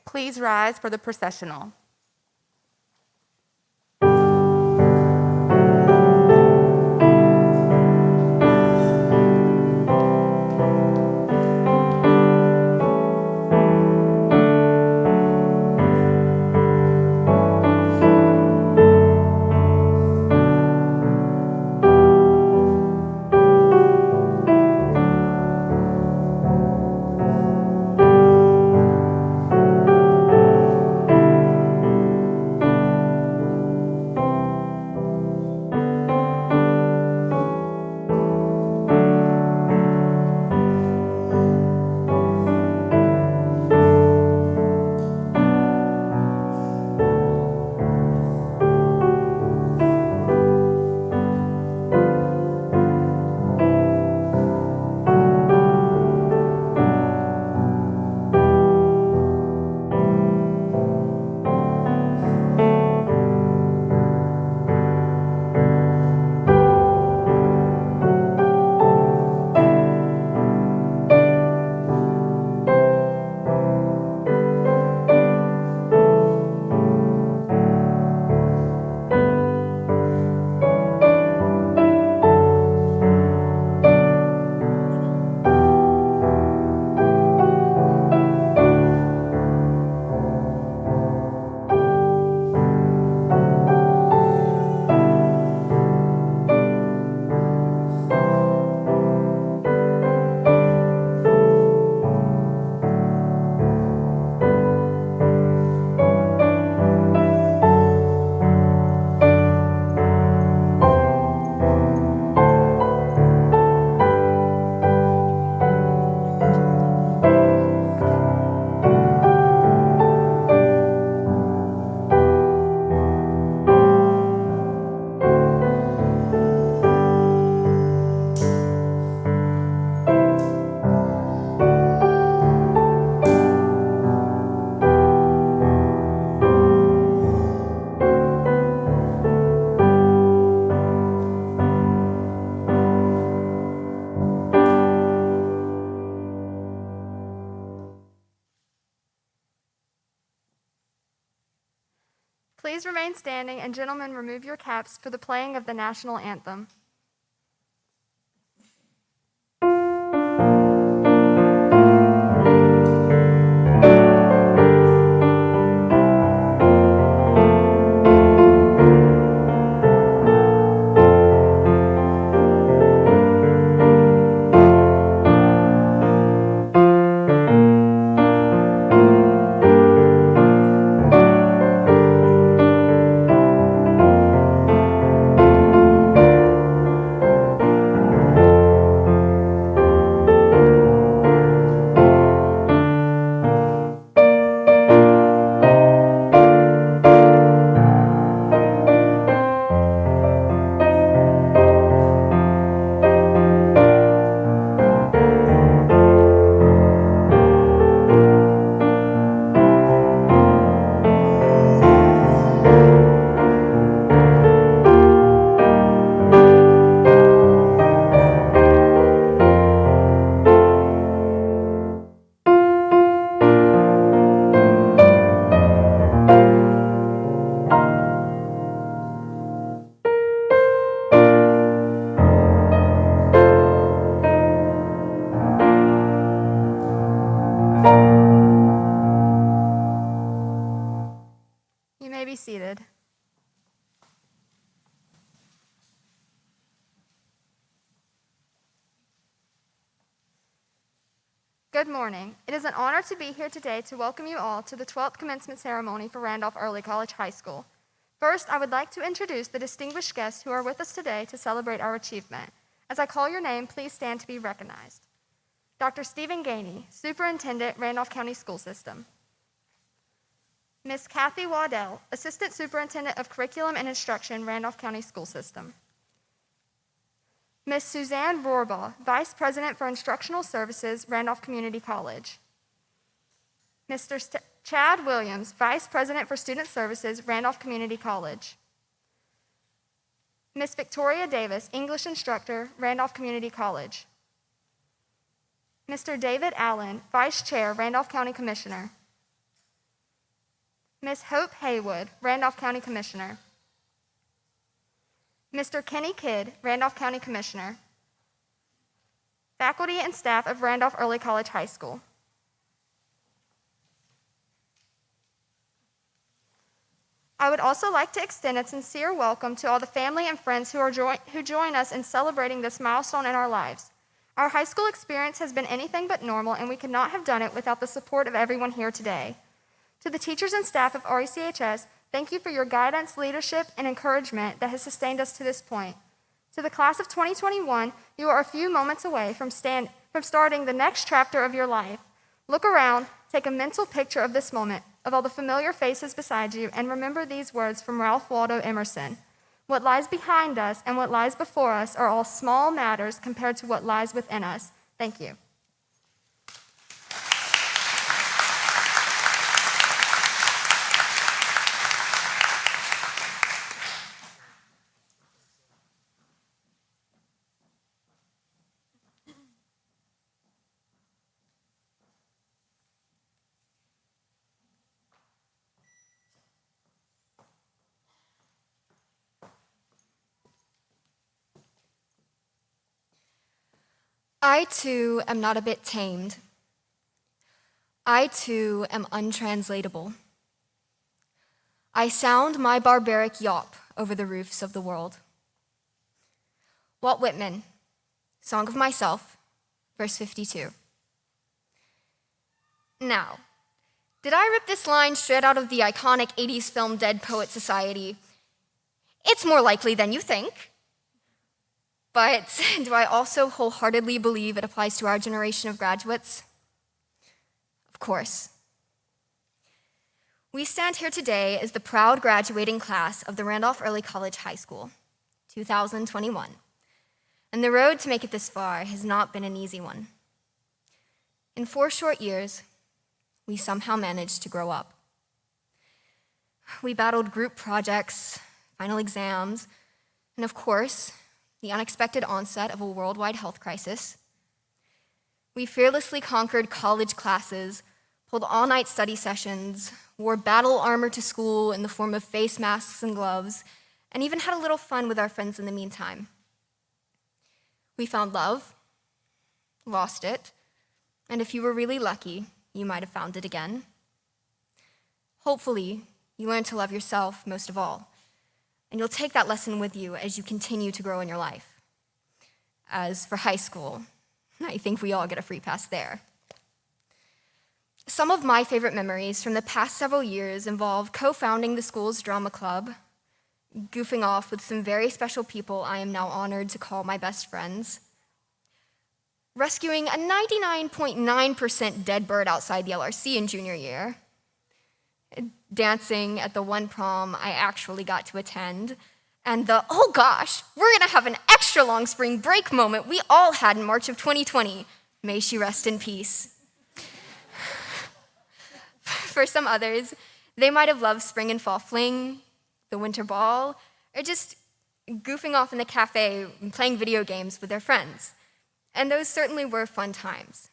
Please rise for the processional. Please remain standing, and gentlemen, remove your caps for the playing of the national anthem. You may be seated. Good morning. It is an honor to be here today to welcome you all to the 12th commencement ceremony for Randolph Early College High School. First, I would like to introduce the distinguished guests who are with us today to celebrate our achievement. As I call your name, please stand to be recognized. Dr. Stephen Gainey, Superintendent, Randolph County School System. Ms. Kathy Waddell, Assistant Superintendent of Curriculum and Instruction, Randolph County School System. Ms. Suzanne Rohrbaugh, Vice President for Instructional Services, Randolph Community College. Mr. Chad Williams, Vice President for Student Services, Randolph Community College. Ms. Victoria Davis, English Instructor, Randolph Community College. Mr. David Allen, Vice Chair, Randolph County Commissioner. Ms. Hope Haywood, Randolph County Commissioner. Mr. Kenny Kidd, Randolph County Commissioner. Faculty and staff of Randolph Early College High School. I would also like to extend a sincere welcome to all the family and friends who join us in celebrating this milestone in our lives. Our high school experience has been anything but normal, and we could not have done it without the support of everyone here today. To the teachers and staff of RECHS, thank you for your guidance, leadership, and encouragement that has sustained us to this point. To the class of 2021, you are a few moments away from starting the next chapter of your life. Look around, take a mental picture of this moment, of all the familiar faces beside you, and remember these words from Ralph Waldo Emerson. What lies behind us and what lies before us are all small matters compared to what lies within us. Thank you. I too am not a bit tamed. I too am untranslatable. I sound my barbaric yawp over the roofs of the world. Walt Whitman, Song of Myself, verse 52. Now, did I rip this line straight out of the iconic 80s film Dead Poet Society? It's more likely than you think. But do I also wholeheartedly believe it applies to our generation of graduates? Of course. We stand here today as the proud graduating class of the Randolph Early College High School, 2021. And the road to make it this far has not been an easy one. In 4 short years, we somehow managed to grow up. We battled group projects, final exams, and of course, the unexpected onset of a worldwide health crisis. We fearlessly conquered college classes, pulled all-night study sessions, wore battle armor to school in the form of face masks and gloves, and even had a little fun with our friends in the meantime. We found love, lost it, and if you were really lucky, you might have found it again. Hopefully, you learned to love yourself most of all, and you'll take that lesson with you as you continue to grow in your life. As for high school, I think we all get a free pass there. Some of my favorite memories from the past several years involve co-founding the school's drama club, goofing off with some very special people I am now honored to call my best friends, rescuing a 99.9% dead bird outside the LRC in junior year, dancing at the one prom I actually got to attend, and the, oh gosh, we're gonna have an extra long spring break moment we all had in March of 2020. May she rest in peace. For some others, they might have loved spring and fall fling, the winter ball, or just goofing off in the cafe and playing video games with their friends. And those certainly were fun times.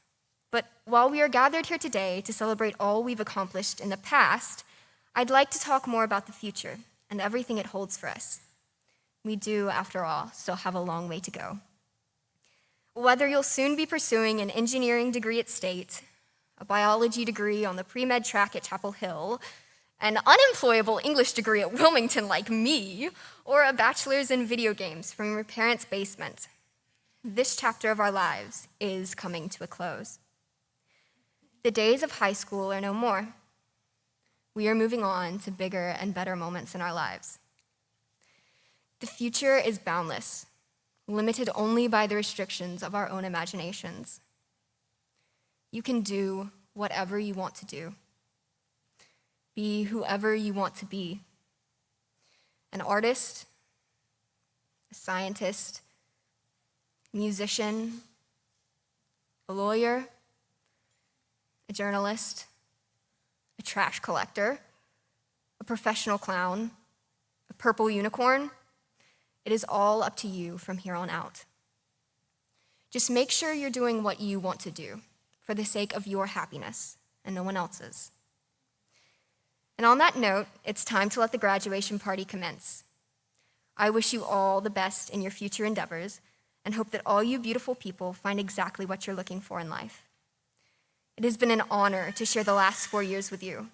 But while we are gathered here today to celebrate all we've accomplished in the past, I'd like to talk more about the future and everything it holds for us. We do, after all, still have a long way to go. Whether you'll soon be pursuing an engineering degree at State, a biology degree on the pre-med track at Chapel Hill, an unemployable English degree at Wilmington like me, or a bachelor's in video games from your parents' basement, this chapter of our lives is coming to a close. The days of high school are no more. We are moving on to bigger and better moments in our lives. The future is boundless, limited only by the restrictions of our own imaginations. You can do whatever you want to do. Be whoever you want to be. An artist, a scientist, musician, a lawyer, a journalist, a trash collector, a professional clown, a purple unicorn. It is all up to you from here on out. Just make sure you're doing what you want to do for the sake of your happiness and no one else's. And on that note, it's time to let the graduation party commence. I wish you all the best in your future endeavors and hope that all you beautiful people find exactly what you're looking for in life. It has been an honor to share the last 4 years with you.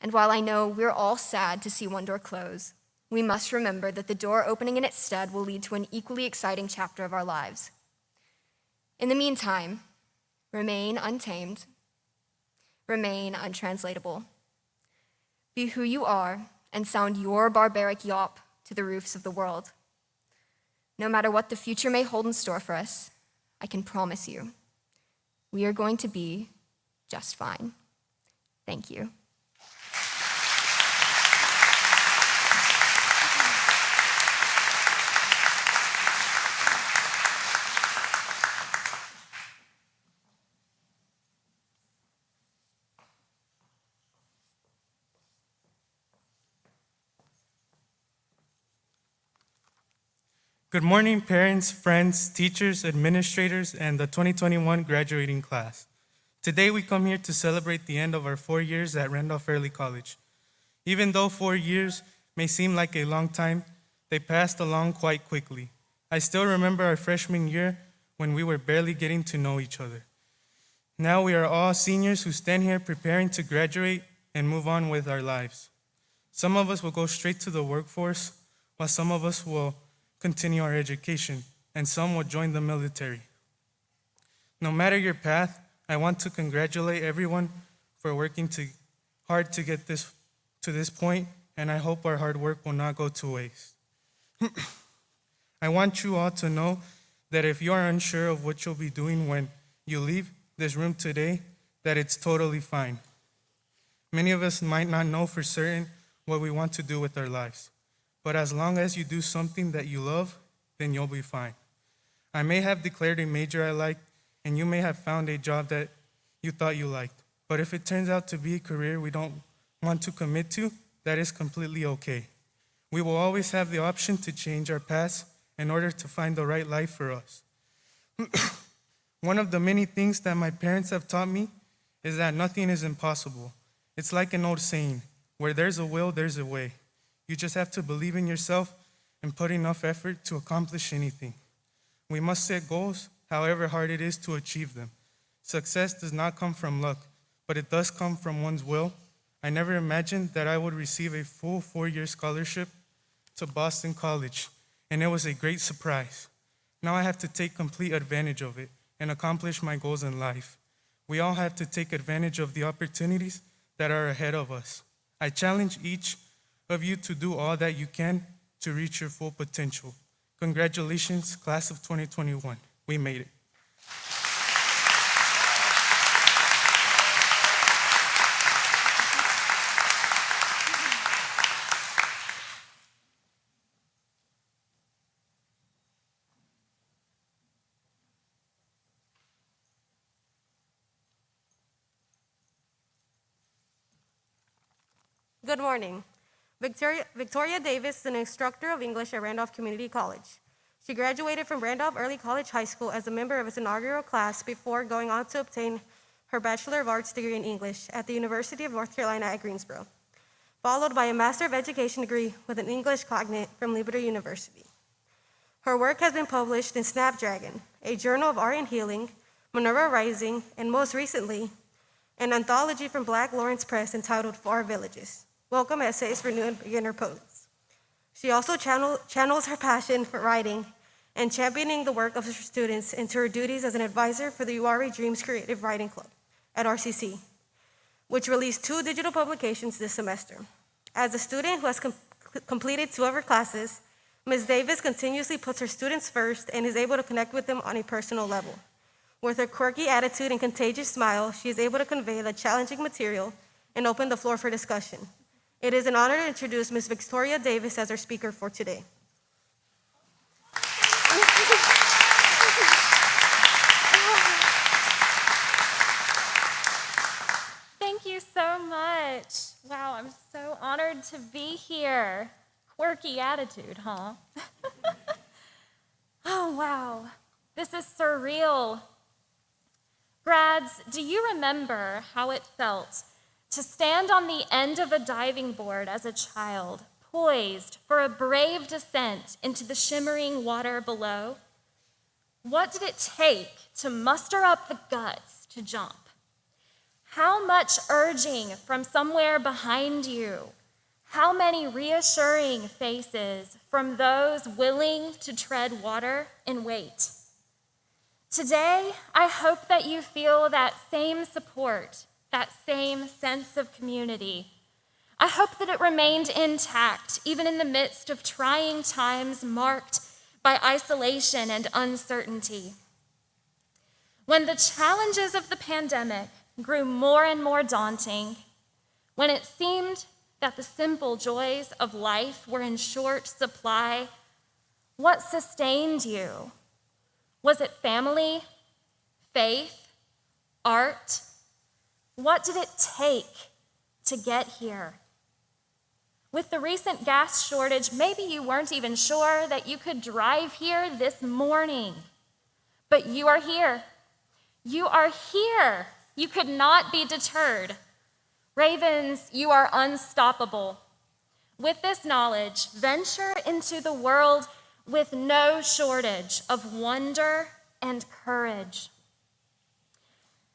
And while I know we're all sad to see one door close, we must remember that the door opening in its stead will lead to an equally exciting chapter of our lives. In the meantime, remain untamed, remain untranslatable. Be who you are and sound your barbaric yawp to the roofs of the world. No matter what the future may hold in store for us, I can promise you, we are going to be just fine. Thank you. Good morning, parents, friends, teachers, administrators, and the 2021 graduating class. Today, we come here to celebrate the end of our 4 years at Randolph Early College. Even though 4 years may seem like a long time, they passed along quite quickly. I still remember our freshman year when we were barely getting to know each other. Now we are all seniors who stand here preparing to graduate and move on with our lives. Some of us will go straight to the workforce, while some of us will continue our education, and some will join the military. No matter your path, I want to congratulate everyone for working hard to get to this point, and I hope our hard work will not go to waste. I want you all to know that if you are unsure of what you'll be doing when you leave this room today, that it's totally fine. Many of us might not know for certain what we want to do with our lives. But as long as you do something that you love, then you'll be fine. I may have declared a major I liked, and you may have found a job that you thought you liked. But if it turns out to be a career we don't want to commit to, that is completely okay. We will always have the option to change our paths in order to find the right life for us. One of the many things that my parents have taught me is that nothing is impossible. It's like an old saying, where there's a will, there's a way. You just have to believe in yourself and put enough effort to accomplish anything. We must set goals, however hard it is to achieve them. Success does not come from luck, but it does come from one's will. I never imagined that I would receive a full 4-year scholarship to Boston College, and it was a great surprise. Now I have to take complete advantage of it and accomplish my goals in life. We all have to take advantage of the opportunities that are ahead of us. I challenge each of you to do all that you can to reach your full potential. Congratulations, class of 2021. We made it. Good morning. Victoria Davis is an instructor of English at Randolph Community College. She graduated from Randolph Early College High School as a member of its inaugural class before going on to obtain her Bachelor of Arts degree in English at the University of North Carolina at Greensboro, followed by a Master of Education degree with an English cognate from Liberty University. Her work has been published in Snapdragon, a journal of art and healing, Minerva Rising, and most recently, an anthology from Black Lawrence Press entitled Far Villages, Welcome Essays for New and Beginner Poets. She also channels her passion for writing and championing the work of her students into her duties as an advisor for the URE Dreams Creative Writing Club at RCC, which released 2 digital publications this semester. As a student who has completed 2 of her classes, Ms. Davis continuously puts her students first and is able to connect with them on a personal level. With her quirky attitude and contagious smile, she is able to convey the challenging material and open the floor for discussion. It is an honor to introduce Ms. Victoria Davis as our speaker for today. Thank you so much. Wow, I'm so honored to be here. Quirky attitude, huh? Oh, wow. This is surreal. Grads, do you remember how it felt To stand on the end of a diving board as a child, poised for a brave descent into the shimmering water below? What did it take to muster up the guts to jump? How much urging from somewhere behind you? How many reassuring faces from those willing to tread water and wait? Today, I hope that you feel that same support, that same sense of community. I hope that it remained intact, even in the midst of trying times marked by isolation and uncertainty. When the challenges of the pandemic grew more and more daunting, when it seemed that the simple joys of life were in short supply, what sustained you? Was it family, faith, art? What did it take to get here? With the recent gas shortage, maybe you weren't even sure that you could drive here this morning, but you are here. You are here. You could not be deterred. Ravens, you are unstoppable. With this knowledge, venture into the world with no shortage of wonder and courage.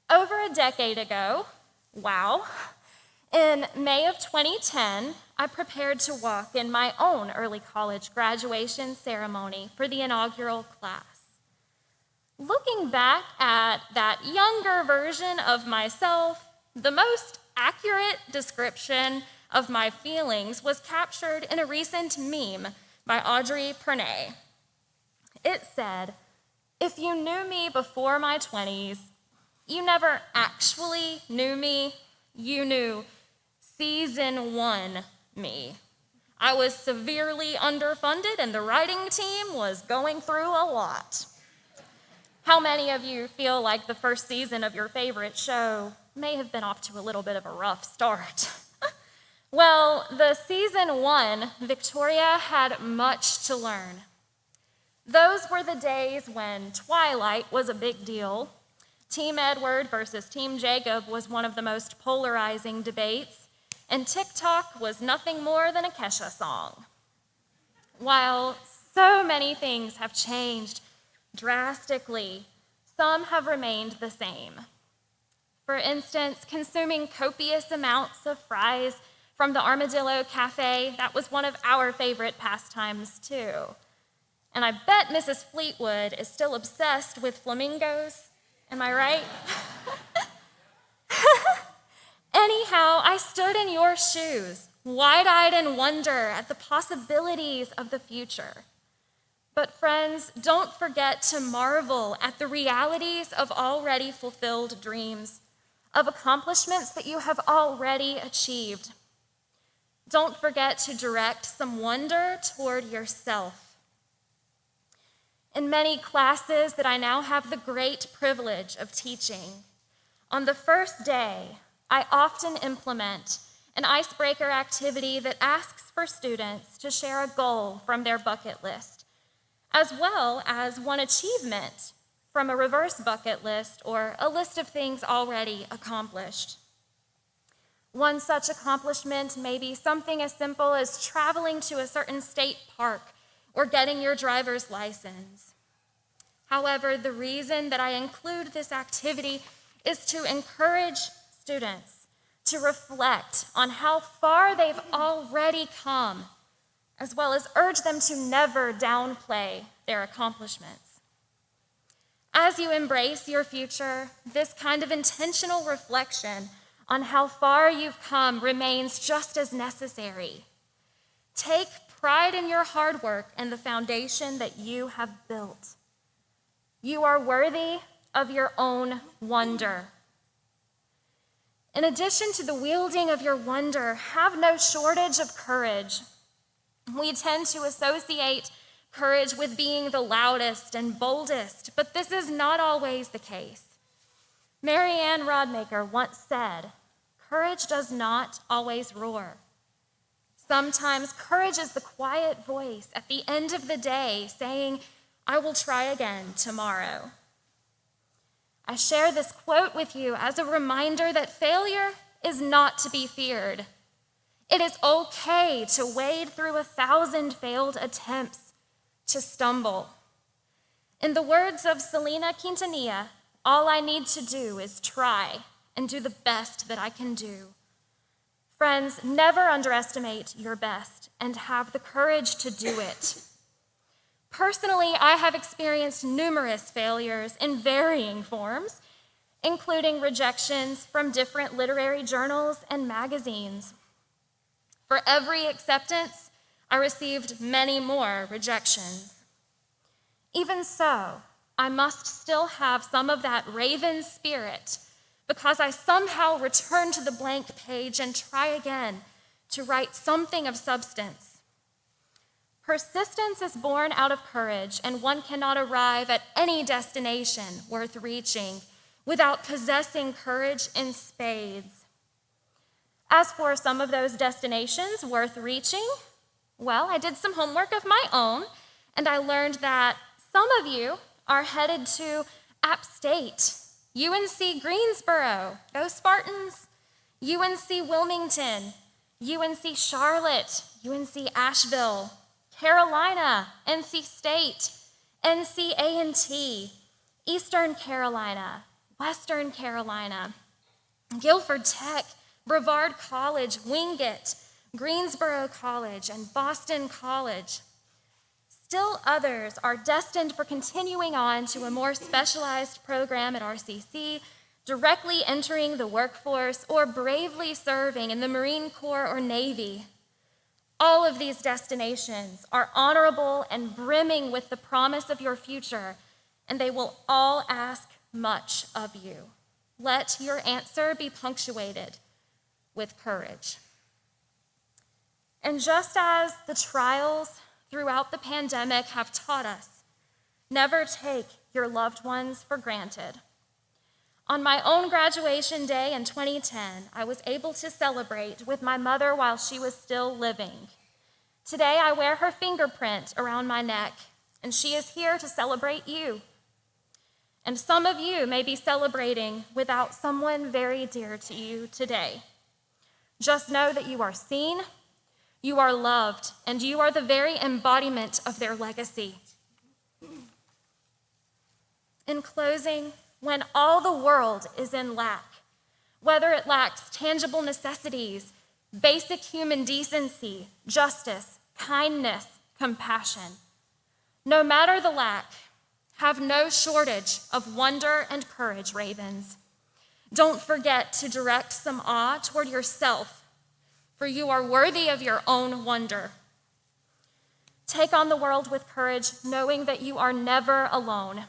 Over a decade ago, wow, in May of 2010, I prepared to walk in my own early college graduation ceremony for the inaugural class. Looking back at that younger version of myself, the most accurate description of my feelings was captured in a recent meme by Audrey Pernay. It said, "If you knew me before my 20s, you never actually knew me, you knew season 1 me. I was severely underfunded and the writing team was going through a lot." How many of you feel like the first season of your favorite show may have been off to a little bit of a rough start? Well, the season 1, Victoria had much to learn. Those were the days when Twilight was a big deal. Team Edward versus Team Jacob was one of the most polarizing debates, and TikTok was nothing more than a Kesha song. While so many things have changed drastically, some have remained the same. For instance, consuming copious amounts of fries from the Armadillo Cafe, that was one of our favorite pastimes too. And I bet Mrs. Fleetwood is still obsessed with flamingos. Am I right? Anyhow, I stood in your shoes, wide-eyed in wonder at the possibilities of the future. But friends, don't forget to marvel at the realities of already fulfilled dreams, of accomplishments that you have already achieved. Don't forget to direct some wonder toward yourself. In many classes that I now have the great privilege of teaching, on the first day, I often implement an icebreaker activity that asks for students to share a goal from their bucket list, as well as one achievement from a reverse bucket list or a list of things already accomplished. One such accomplishment may be something as simple as traveling to a certain state park or getting your driver's license. However, the reason that I include this activity is to encourage students to reflect on how far they've already come, as well as urge them to never downplay their accomplishments. As you embrace your future, this kind of intentional reflection on how far you've come remains just as necessary. Take pride in your hard work and the foundation that you have built. You are worthy of your own wonder. In addition to the wielding of your wonder, have no shortage of courage. We tend to associate courage with being the loudest and boldest, but this is not always the case. Mary Ann Rodmaker once said, "Courage does not always roar. Sometimes courage is the quiet voice at the end of the day saying, 'I will try again tomorrow.'" I share this quote with you as a reminder that failure is not to be feared. It is okay to wade through 1,000 failed attempts, to stumble. In the words of Selena Quintanilla, all I need to do is try and do the best that I can do. Friends, never underestimate your best and have the courage to do it. Personally, I have experienced numerous failures in varying forms, including rejections from different literary journals and magazines. For every acceptance, I received many more rejections. Even so, I must still have some of that raven spirit because I somehow return to the blank page and try again to write something of substance. Persistence is born out of courage, and one cannot arrive at any destination worth reaching without possessing courage in spades. As for some of those destinations worth reaching, well, I did some homework of my own, and I learned that some of you are headed to App State, UNC Greensboro, go Spartans, UNC Wilmington, UNC Charlotte, UNC Asheville, Carolina, NC State, NC A&T, Eastern Carolina, Western Carolina, Guilford Tech, Brevard College, Wingate, Greensboro College, and Boston College. Still others are destined for continuing on to a more specialized program at RCC, directly entering the workforce, or bravely serving in the Marine Corps or Navy. All of these destinations are honorable and brimming with the promise of your future, and they will all ask much of you. Let your answer be punctuated with courage. And just as the trials throughout the pandemic have taught us, never take your loved ones for granted. On my own graduation day in 2010, I was able to celebrate with my mother while she was still living. Today, I wear her fingerprint around my neck, and she is here to celebrate you. And some of you may be celebrating without someone very dear to you today. Just know that you are seen, you are loved, and you are the very embodiment of their legacy. In closing, when all the world is in lack, whether it lacks tangible necessities, basic human decency, justice, kindness, compassion, no matter the lack, have no shortage of wonder and courage, ravens. Don't forget to direct some awe toward yourself, for you are worthy of your own wonder. Take on the world with courage, knowing that you are never alone.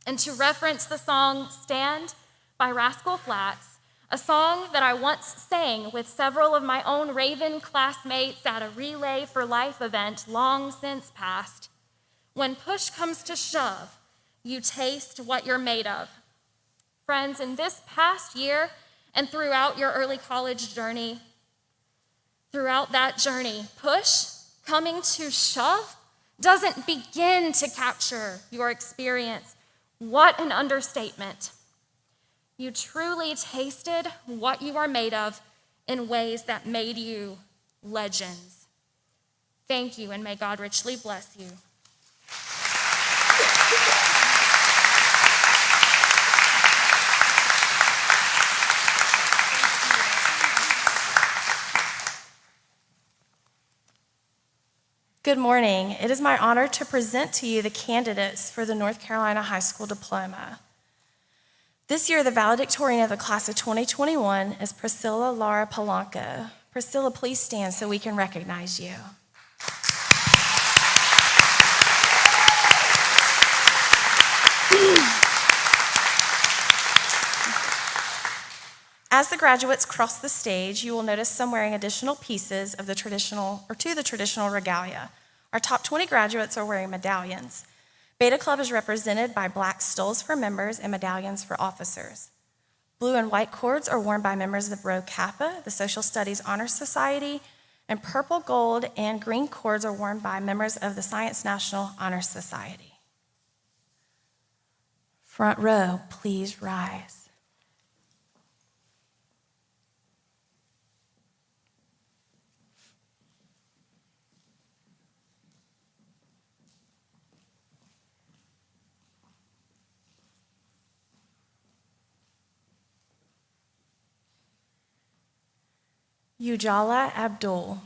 And to reference the song Stand by Rascal Flatts, a song that I once sang with several of my own Raven classmates at a Relay for Life event long since past, when push comes to shove, you taste what you're made of. Friends, in this past year and throughout your early college journey, throughout that journey, push coming to shove doesn't begin to capture your experience. What an understatement. You truly tasted what you are made of in ways that made you legends. Thank you, and may God richly bless you. Good morning. It is my honor to present to you the candidates for the North Carolina High School Diploma. This year, the valedictorian of the class of 2021 is Priscilla Laura Polanco. Priscilla, please stand so we can recognize you. As the graduates cross the stage, you will notice some wearing additional pieces of the traditional regalia. Our top 20 graduates are wearing medallions. Beta Club is represented by black stoles for members and medallions for officers. Blue and white cords are worn by members of Rho Kappa, the Social Studies Honor Society, and purple, gold, and green cords are worn by members of the Science National Honor Society. Front row, please rise. Ujala Abdul.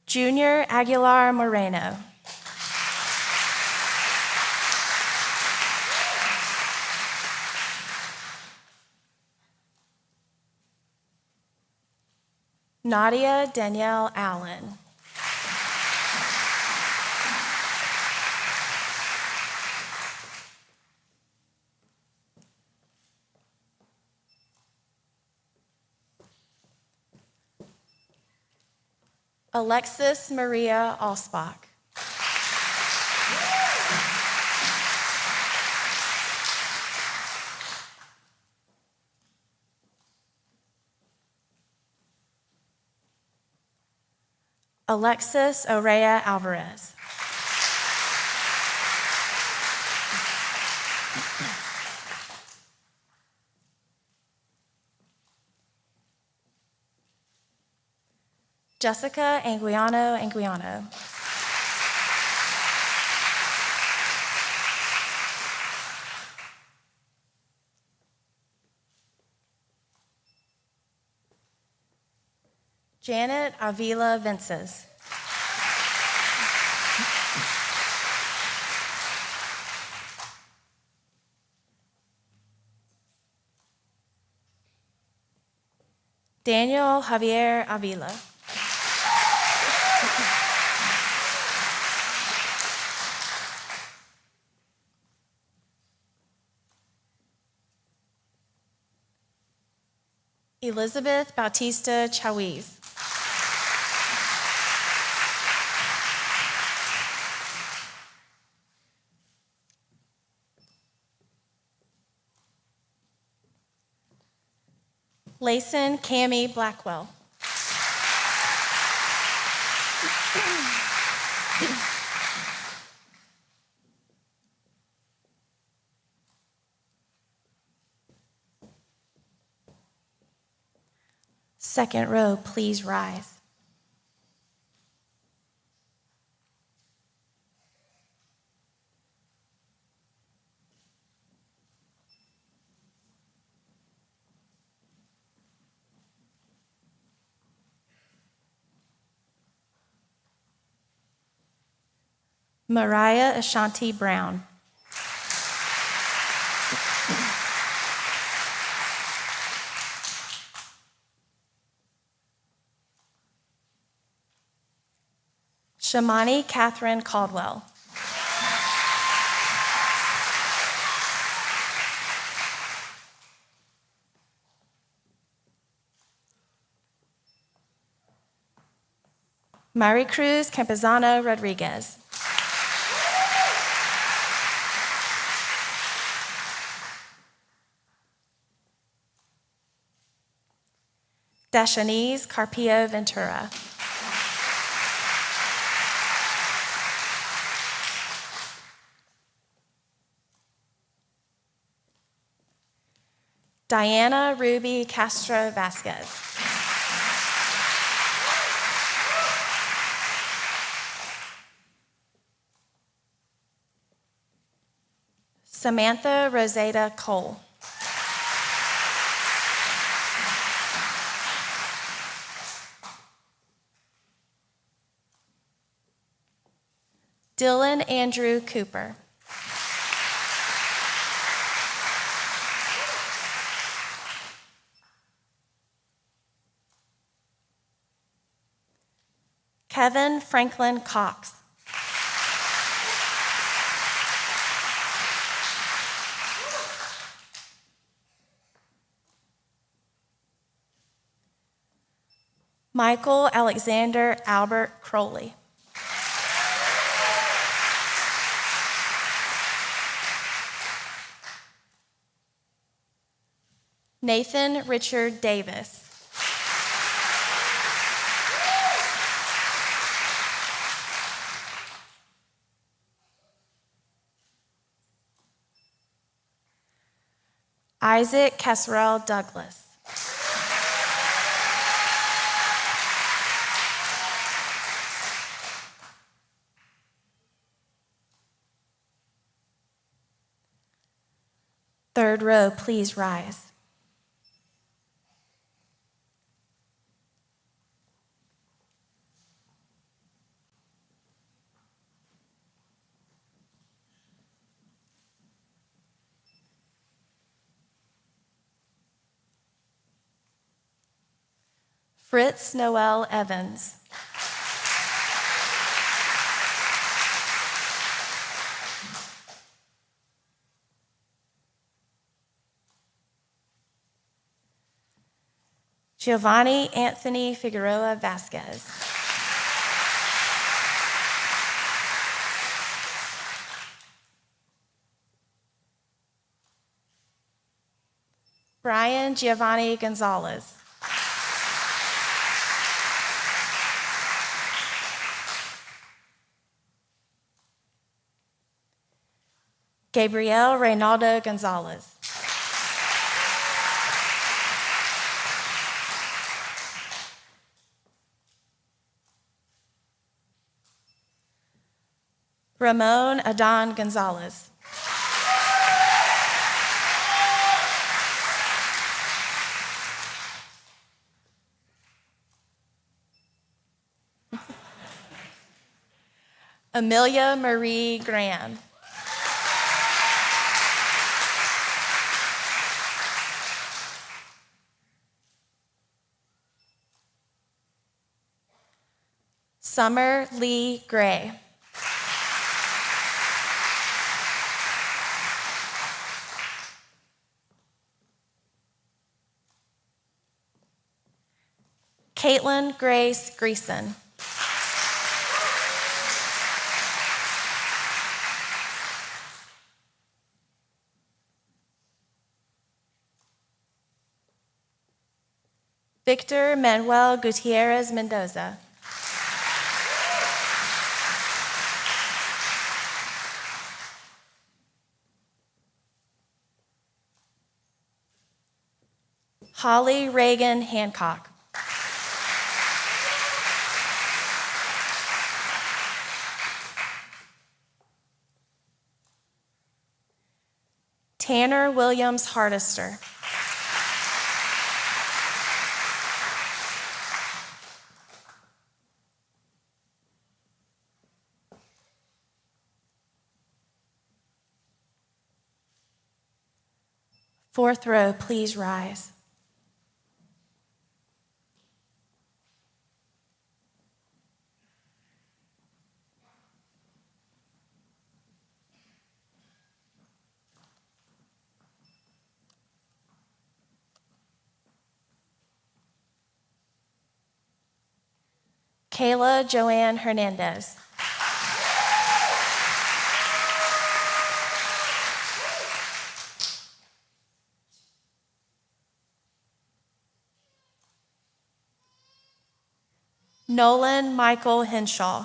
Junior Aguilar Moreno. Nadia Danielle Allen. Alexis Maria Alsbach. Alexis Orea Alvarez. Jessica Anguiano Anguiano. Janet Avila Vences. Daniel Javier Avila. Elizabeth Bautista Chawiz. Layson Cami Blackwell. Second row, please rise. Mariah Ashanti Brown. Shamani Catherine Caldwell. Maricruz Campuzano Rodriguez. Dashanese Carpio Ventura. Diana Ruby Castro Vasquez. Samantha Rosada Cole. Dylan Andrew Cooper. Kevin Franklin Cox. Michael Alexander Albert Crowley. Nathan Richard Davis. Isaac Casserell Douglas. Third row, please rise. Fritz Noel Evans. Giovanni Anthony Figueroa Vasquez. Brian Giovanni Gonzalez. Gabriel Reynaldo Gonzalez. Ramon Adan Gonzalez. Amelia Marie Graham. Summer Lee Gray. Caitlin Grace Greason. Victor Manuel Gutierrez Mendoza. Holly Reagan Hancock. Tanner Williams Hardister. Fourth row, please rise. Kayla Joanne Hernandez. Nolan Michael Henshaw.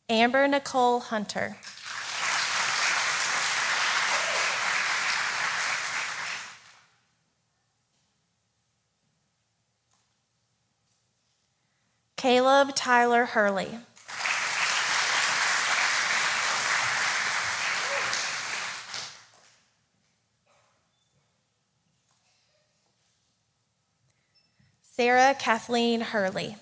Amber Nicole Hunter. Caleb Tyler Hurley. Sarah Kathleen Hurley.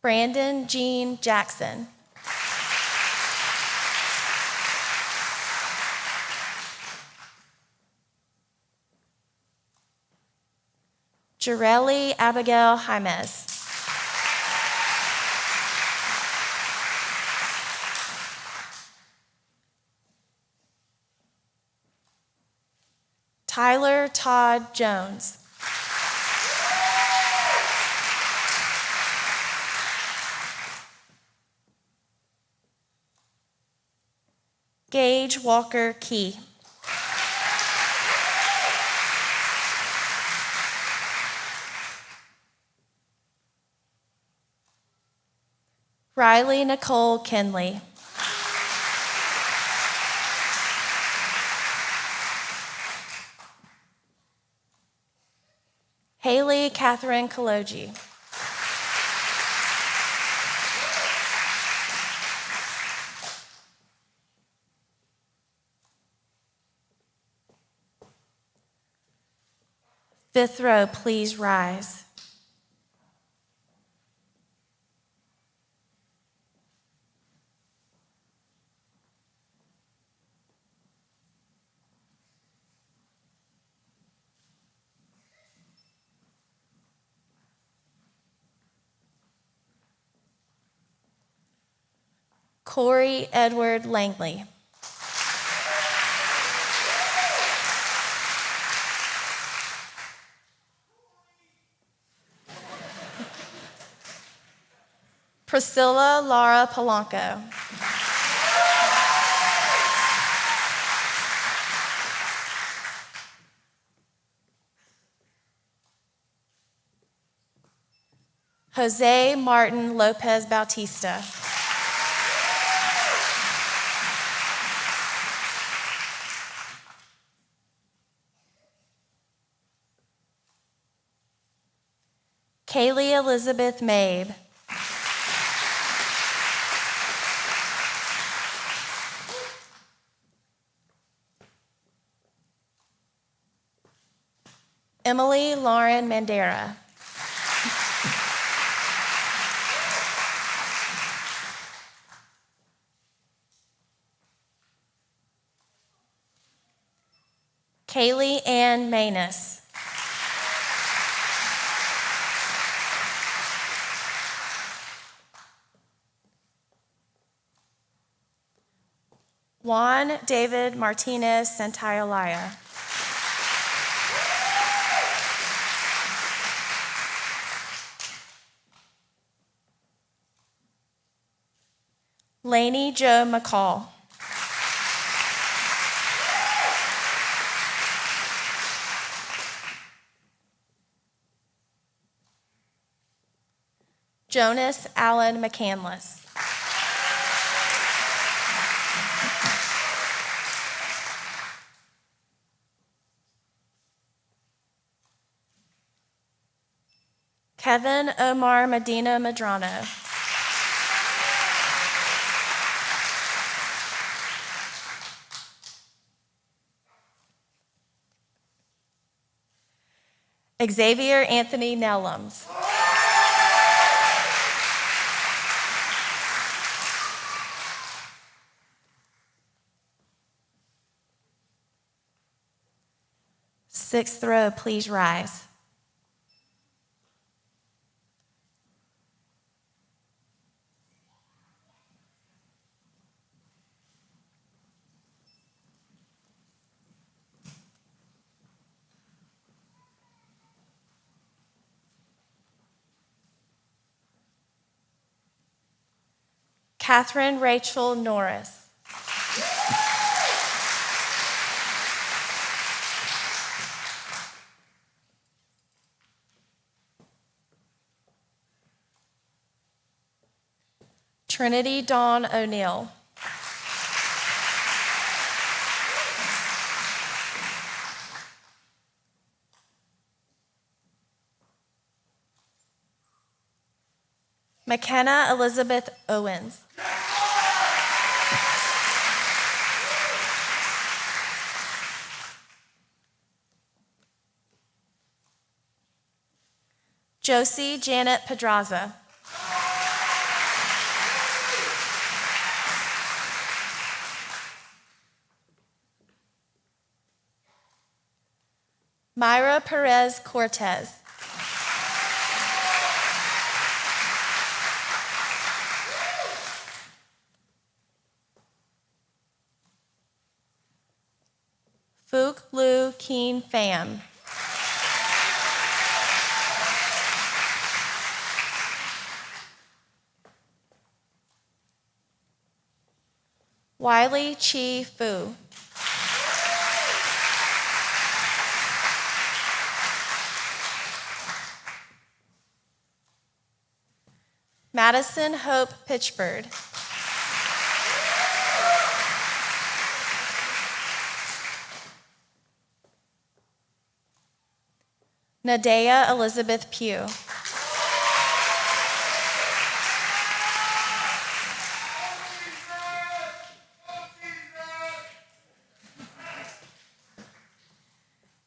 Brandon Jean Jackson. Jareli Abigail Jaimez. Tyler Todd Jones. Gage Walker Key. Riley Nicole Kinley. Haley Catherine Kaloji. Fifth row, please rise. Corey Edward Langley. Priscilla Laura Polanco. Jose Martin Lopez Bautista. Kaylee Elizabeth Mabe. Emily Lauren Mandera. Kaylee Ann Manus. Juan David Martinez Santayolaya. Lainey Joe McCall. Jonas Allen McCandless. Kevin Omar Medina Medrano. Xavier Anthony Nellums. Sixth row, please rise. Catherine Rachel Norris. Trinity Dawn O'Neill. McKenna Elizabeth Owens. Josie Janet Pedraza. Myra Perez Cortez. Fook Lu Keen Pham. Wiley Chi Fu. Madison Hope Pitchford. Nadea Elizabeth Pugh.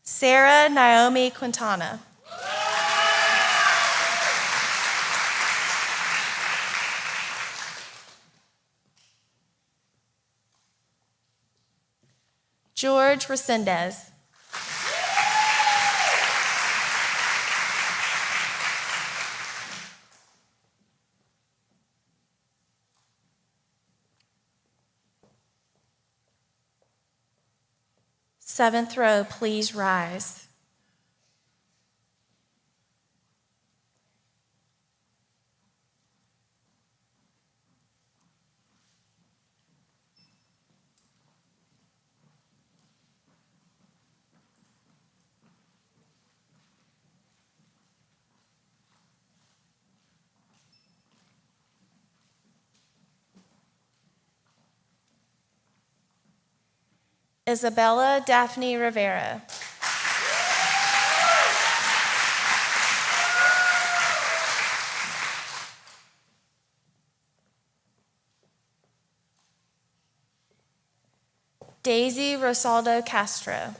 Sarah Naomi Quintana. George Resendez. Seventh row, please rise. Isabella Daphne Rivera. Daisy Rosaldo Castro.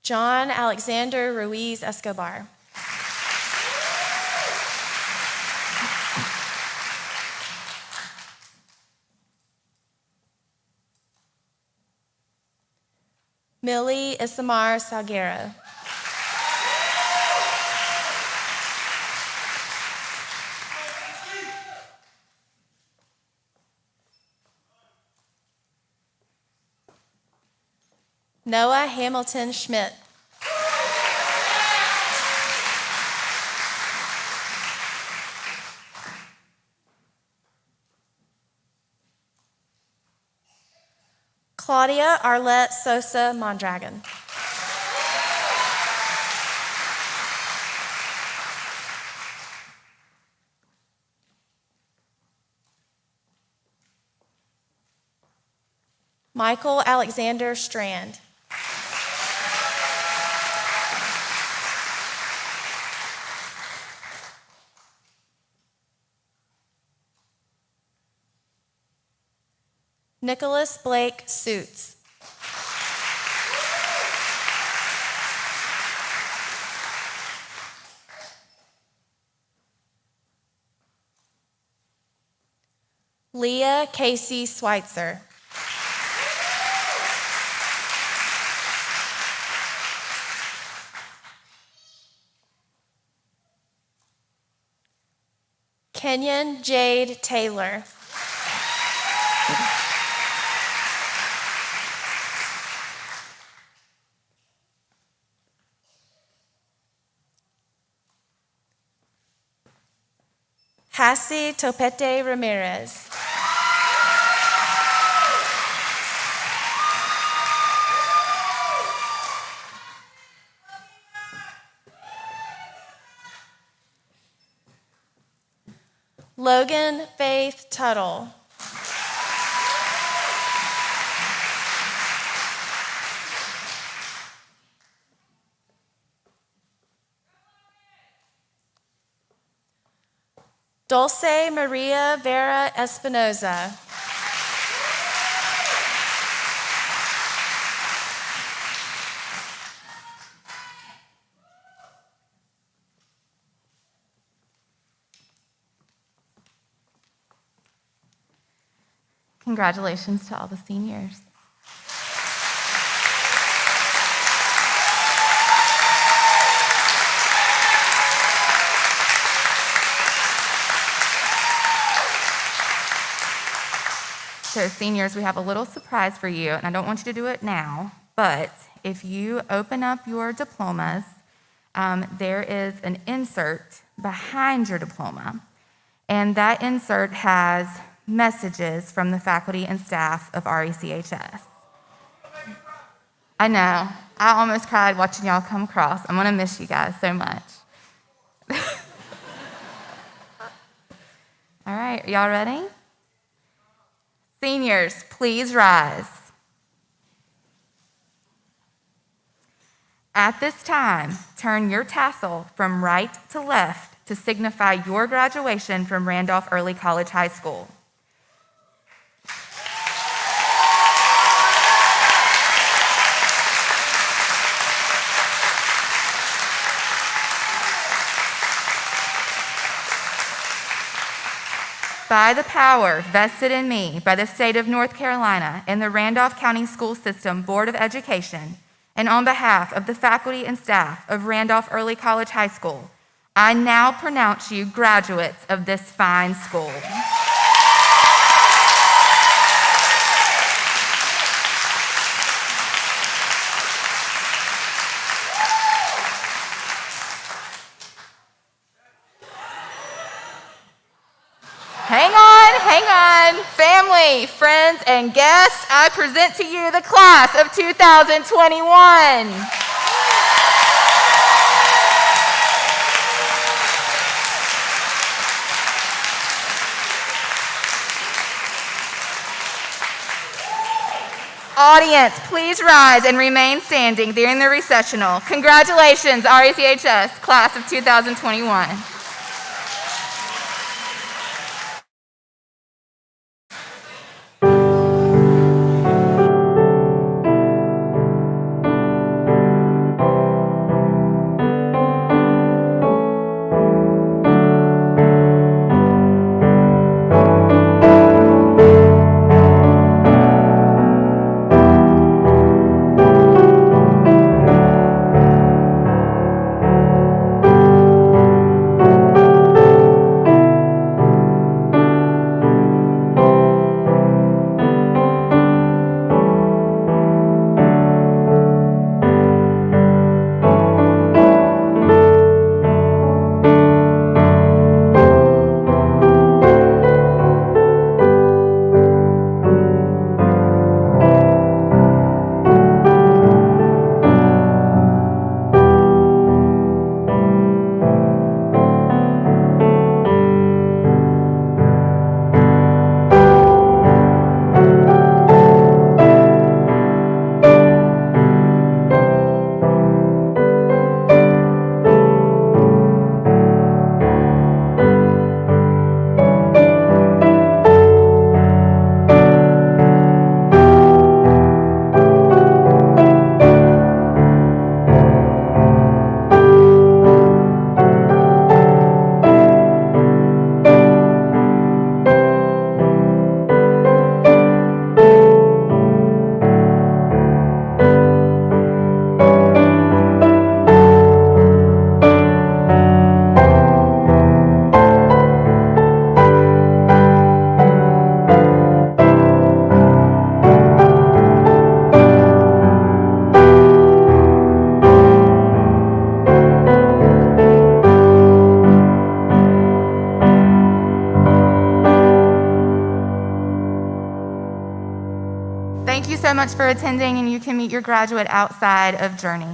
John Alexander Ruiz Escobar. Millie Isamar Salguero. Noah Hamilton Schmidt. Claudia Arlette Sosa Mondragon. Michael Alexander Strand. Nicholas Blake Suits. Leah Casey Schweitzer. Kenyon Jade Taylor. Hassie Topete Ramirez. Logan Faith Tuttle. Dulce Maria Vera Espinoza. Congratulations to all the seniors. So seniors, we have a little surprise for you, and I don't want you to do it now, but if you open up your diplomas, there is an insert behind your diploma, and that insert has messages from the faculty and staff of RECHS. I know, I almost cried watching y'all come across. I'm gonna miss you guys so much. All right, are y'all ready? Seniors, please rise. At this time, turn your tassel from right to left to signify your graduation from Randolph Early College High School. By the power vested in me by the state of North Carolina and the Randolph County School System Board of Education, and on behalf of the faculty and staff of Randolph Early College High School, I now pronounce you graduates of this fine school. Hang on. Family, friends, and guests, I present to you the class of 2021. Audience, please rise and remain standing during the recessional. Congratulations, RECHS, class of 2021. Thank you so much for attending, and you can meet your graduate outside of Journey.